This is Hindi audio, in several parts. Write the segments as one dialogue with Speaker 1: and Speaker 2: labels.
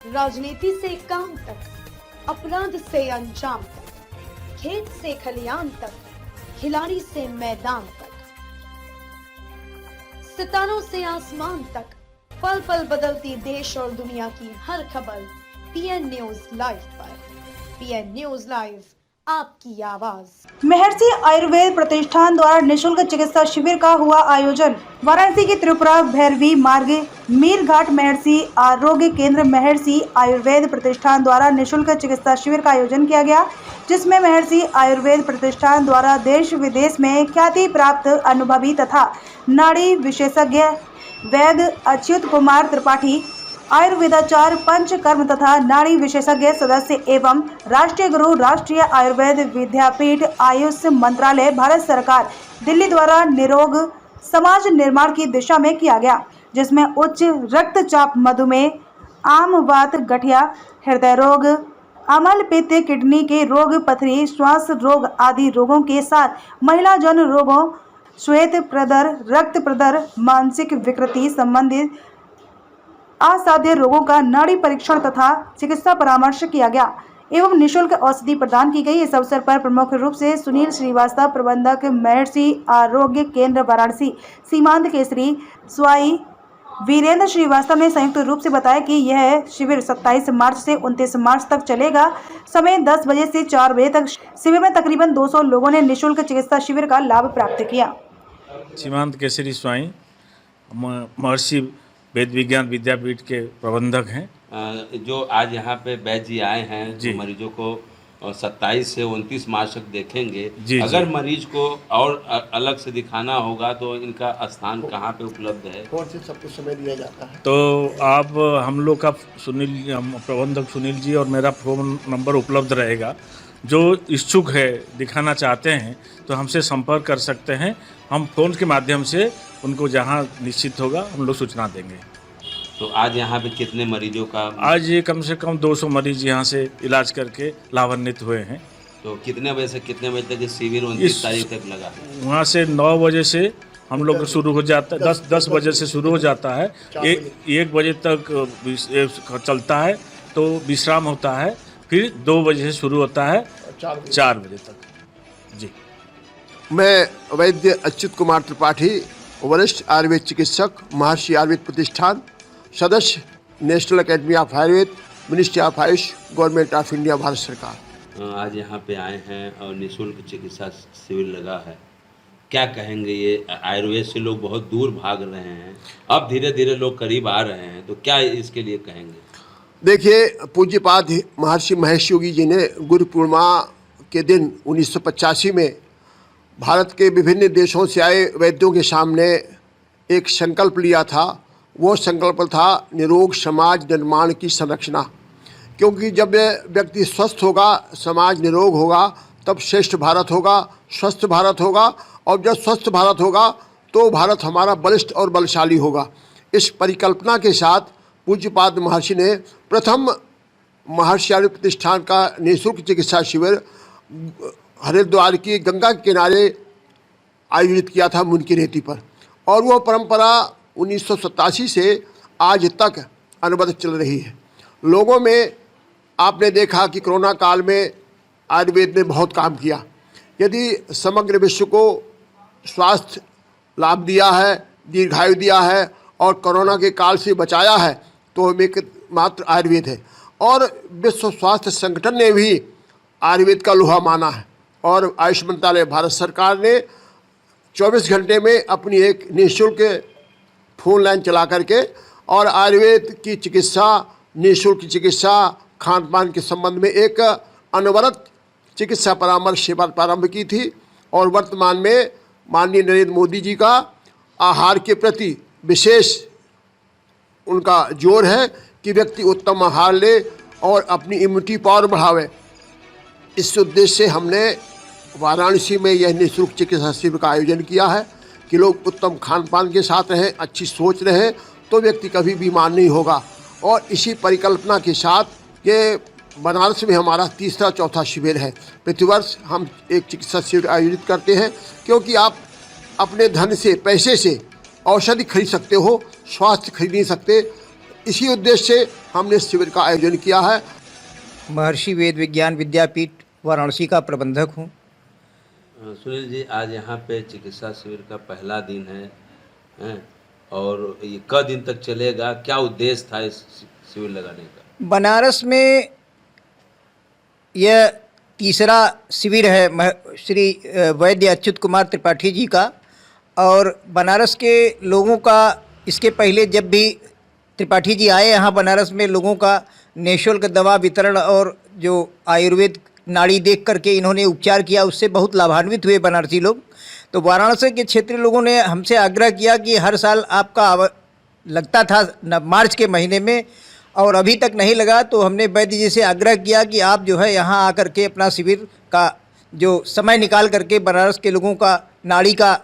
Speaker 1: राजनीति से काम तक, अपराध से अंजाम तक, खेत से खलियान तक, खिलाड़ी से मैदान तक, सितारों से आसमान तक, पल पल बदलती देश और दुनिया की हर खबर पीएन न्यूज लाइव पर। पीएन न्यूज लाइव, आपकी आवाज।
Speaker 2: महर्षि आयुर्वेद प्रतिष्ठान द्वारा निःशुल्क चिकित्सा शिविर का हुआ आयोजन। वाराणसी के त्रिपुरा भैरवी मार्ग मीरघाट महर्षि आरोग्य केंद्र महर्षि आयुर्वेद प्रतिष्ठान द्वारा निःशुल्क चिकित्सा शिविर का आयोजन किया गया, जिसमें महर्षि आयुर्वेद प्रतिष्ठान द्वारा देश विदेश में ख्याति प्राप्त अनुभवी तथा नाड़ी विशेषज्ञ वैद्य अच्युत कुमार त्रिपाठी, आयुर्वेदाचार्य पंचकर्म तथा नाड़ी विशेषज्ञ सदस्य एवं राष्ट्रीय गुरु राष्ट्रीय आयुर्वेद विद्यापीठ आयुष मंत्रालय भारत सरकार दिल्ली द्वारा निरोग समाज निर्माण की दिशा में किया गया, जिसमें उच्च रक्तचाप, मधुमेह, आम वात, गठिया, हृदय रोग, अम्ल पित्त, किडनी के रोग, पथरी, श्वास रोग आदि रोगों के साथ महिला जन रोगों, श्वेत प्रदर, रक्त प्रदर, मानसिक विकृति संबंधित असाध्य रोगों का नाड़ी परीक्षण तथा चिकित्सा परामर्श किया गया एवं निःशुल्क औषधि प्रदान की गई। इस अवसर पर प्रमुख रूप से सुनील श्रीवास्तव, प्रबंधक महर्षि आरोग्य केंद्र वाराणसी, सीमांत केसरी स्वाई वीरेंद्र श्रीवास्तव ने संयुक्त रूप से बताया कि यह शिविर 27 मार्च से 29 मार्च तक चलेगा। समय 10 बजे से 4 बजे तक। शिविर में तकरीबन 200 लोगों ने निःशुल्क चिकित्सा शिविर का लाभ प्राप्त किया।
Speaker 3: सीमांत केसरी स्वाई महर्षि वेद विज्ञान विद्यापीठ के प्रबंधक हैं।
Speaker 4: जो आज यहाँ पे वैद्य जी आए हैं, जो मरीजों को 27 से 29 मार्च तक देखेंगे। अगर मरीज को और अलग से दिखाना होगा तो इनका स्थान कहाँ पे उपलब्ध है,
Speaker 5: कौन से सबको समय दिया जाता है?
Speaker 3: तो आप हम लोग का प्रबंधक सुनील जी और मेरा फ़ोन नंबर उपलब्ध रहेगा। जो इच्छुक है, दिखाना चाहते हैं तो हमसे संपर्क कर सकते हैं। हम फ़ोन के माध्यम से उनको जहां निश्चित होगा हम लोग सूचना देंगे।
Speaker 4: तो आज यहाँ पे कितने मरीजों का?
Speaker 3: आज ये कम से कम 200 मरीज यहाँ से इलाज करके लाभान्वित हुए हैं।
Speaker 4: तो कितने बजे से कितने बजे तक ये शिविर 29 तारीख तक लगा?
Speaker 3: वहाँ से 9 बजे से हम लोग शुरू हो जाता है, 10 बजे से शुरू हो जाता है, 1 बजे तक चलता है, तो विश्राम होता है, फिर 2 बजे से शुरू होता है 4 बजे तक। जी,
Speaker 5: मैं वैद्य अच्युत कुमार त्रिपाठी, वरिष्ठ आयुर्वेद चिकित्सक, महर्षि आयुर्वेद प्रतिष्ठान, सदस्य national academy of Ayurveda, ministry of Ayush, government of India, Bharat सरकार।
Speaker 4: आज यहाँ पे आए हैं और निःशुल्क चिकित्सा शिविर लगा है। क्या कहेंगे? ये आयुर्वेद से लोग बहुत दूर भाग रहे हैं, अब धीरे धीरे लोग करीब आ रहे हैं, तो क्या इसके लिए कहेंगे?
Speaker 5: देखिए, पूज्यपाद महर्षि महेश योगी जी ने गुरु पूर्णिमा के दिन 1985 में भारत के विभिन्न देशों से आए वैद्यों के सामने एक संकल्प लिया था। वो संकल्प था निरोग समाज निर्माण की संरचना। क्योंकि जब व्यक्ति स्वस्थ होगा, समाज निरोग होगा, तब श्रेष्ठ भारत होगा, स्वस्थ भारत होगा, और जब स्वस्थ भारत होगा तो भारत हमारा बलिष्ठ और बलशाली होगा। इस परिकल्पना के साथ पूज्यपाद महर्षि ने प्रथम महर्षि आयुर्वेद प्रतिष्ठान का निःशुल्क चिकित्सा शिविर हरिद्वार की गंगा के किनारे आयोजित किया था, मुनकी रेती पर। और वह परंपरा 1987 से आज तक अनवरत चल रही है। लोगों में आपने देखा कि कोरोना काल में आयुर्वेद ने बहुत काम किया। यदि समग्र विश्व को स्वास्थ्य लाभ दिया है, दीर्घायु दिया है और कोरोना के काल से बचाया है, तो एकमात्र आयुर्वेद है। और विश्व स्वास्थ्य संगठन ने भी आयुर्वेद का लोहा माना है। और आयुष मंत्रालय, भारत सरकार ने 24 घंटे में अपनी एक निःशुल्क फ़ोन लाइन चला करके और आयुर्वेद की चिकित्सा, निःशुल्क चिकित्सा, खान पान के संबंध में एक अनवरत चिकित्सा परामर्श सेवा प्रारंभ की थी। और वर्तमान में माननीय नरेंद्र मोदी जी का आहार के प्रति विशेष उनका जोर है कि व्यक्ति उत्तम आहार ले और अपनी इम्यूनिटी पावर बढ़ावे। इस उद्देश्य से हमने वाराणसी में यह निःशुल्क चिकित्सा शिविर का आयोजन किया है कि लोग उत्तम खान पान के साथ रहें, अच्छी सोच रहें, तो व्यक्ति कभी बीमार नहीं होगा। और इसी परिकल्पना के साथ ये बनारस में हमारा तीसरा चौथा शिविर है। प्रतिवर्ष हम एक चिकित्सा शिविर आयोजित करते हैं, क्योंकि आप अपने धन से, पैसे से औषधि खरीद सकते हो, स्वास्थ्य खरीद नहीं सकते। इसी उद्देश्य से हमने इस शिविर का आयोजन किया है।
Speaker 6: महर्षि वेद विज्ञान विद्यापीठ वाराणसी का प्रबंधक हूँ।
Speaker 4: सुनील जी, आज यहाँ पे चिकित्सा शिविर का पहला दिन है और ये क दिन तक चलेगा? क्या उद्देश्य था इस शिविर लगाने का?
Speaker 6: बनारस में यह तीसरा शिविर है श्री वैद्य अच्युत कुमार त्रिपाठी जी का, और बनारस के लोगों का इसके पहले जब भी त्रिपाठी जी आए यहाँ बनारस में, लोगों का निःशुल्क दवा वितरण और जो आयुर्वेद नाड़ी देख करके इन्होंने उपचार किया, उससे बहुत लाभान्वित हुए बनारसी लोग। तो वाराणसी के क्षेत्रीय लोगों ने हमसे आग्रह किया कि हर साल आपका लगता था मार्च के महीने में और अभी तक नहीं लगा, तो हमने वैद्य जी से आग्रह किया कि आप जो है यहाँ आकर के अपना शिविर का जो समय निकाल करके बनारस के लोगों का नाड़ी का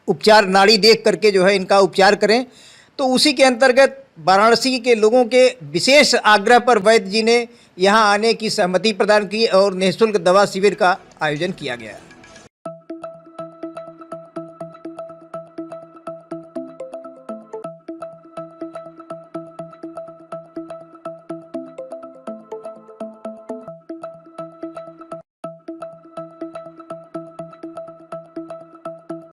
Speaker 6: उपचार, नाड़ी देख करके जो है इनका उपचार करें। तो उसी के अंतर्गत वाराणसी के लोगों के विशेष आग्रह पर वैद्य जी ने यहाँ आने की सहमति प्रदान की और निःशुल्क दवा शिविर का आयोजन किया गया।